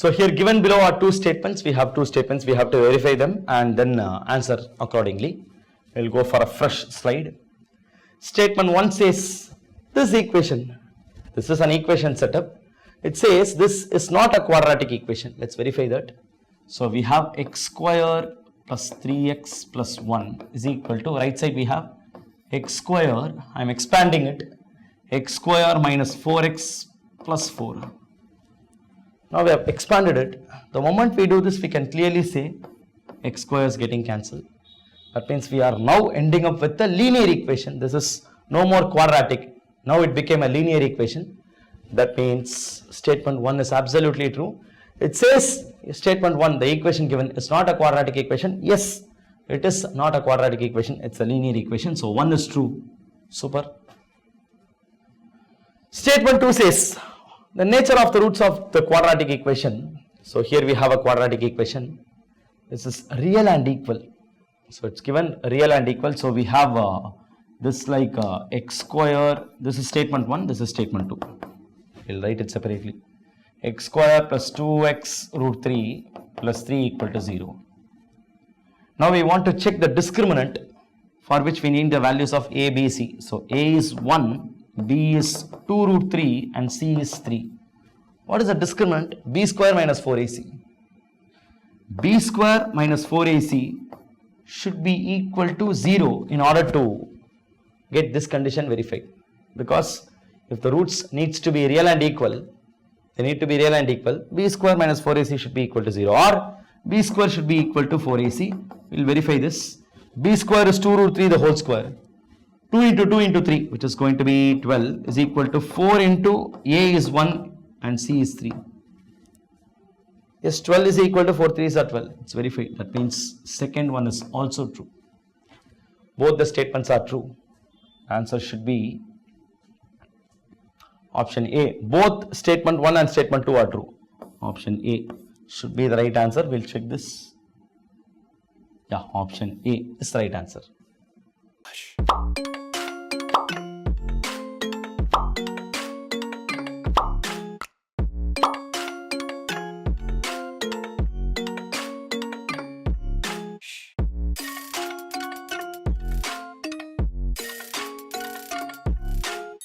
So here given below are two statements. We have two statements. We have to verify them and then answer accordingly. We'll go for a fresh slide. Statement 1 says this equation. This is an equation setup. It says this is not a quadratic equation. Let's verify that. So we have x square plus 3x plus 1 is equal to, right side we have x square, I am expanding it, x square minus 4x plus 4. Now we have expanded it. The moment we do this, we can clearly say x square is getting cancelled. That means we are now ending up with a linear equation. This is no more quadratic. Now it became a linear equation. That means statement 1 is absolutely true. It says statement 1, the equation given is not a quadratic equation. Yes, it is not a quadratic equation. It's a linear equation. So 1 is true. Super. Statement 2 says the nature of the roots of the quadratic equation. So here we have a quadratic equation. This is real and equal. So it's given real and equal. So we have this like x square. This is statement 1. This is statement 2. We'll write it separately. X square plus 2x root 3 plus 3 equal to 0. Now we want to check the discriminant for which we need the values of a, b, c. So a is 1, b is 2 root 3 and c is 3. What is the discriminant? B square minus 4ac. B square minus 4ac should be equal to 0 in order to get this condition verified. Because if the roots needs to be real and equal, they need to be real and equal. B square minus 4ac should be equal to 0 or b square should be equal to 4ac. We will verify this. B square is 2 root 3 the whole square. 2 into 2 into 3, which is going to be 12, is equal to 4 into a is 1 and c is 3. Yes, 12 is equal to 4 3s are 12. It's verified. That means second one is also true. Both the statements are true. Answer should be option A. Both statement 1 and statement 2 are true. Option A should be the right answer. We'll check this. Yeah, option A is the right answer.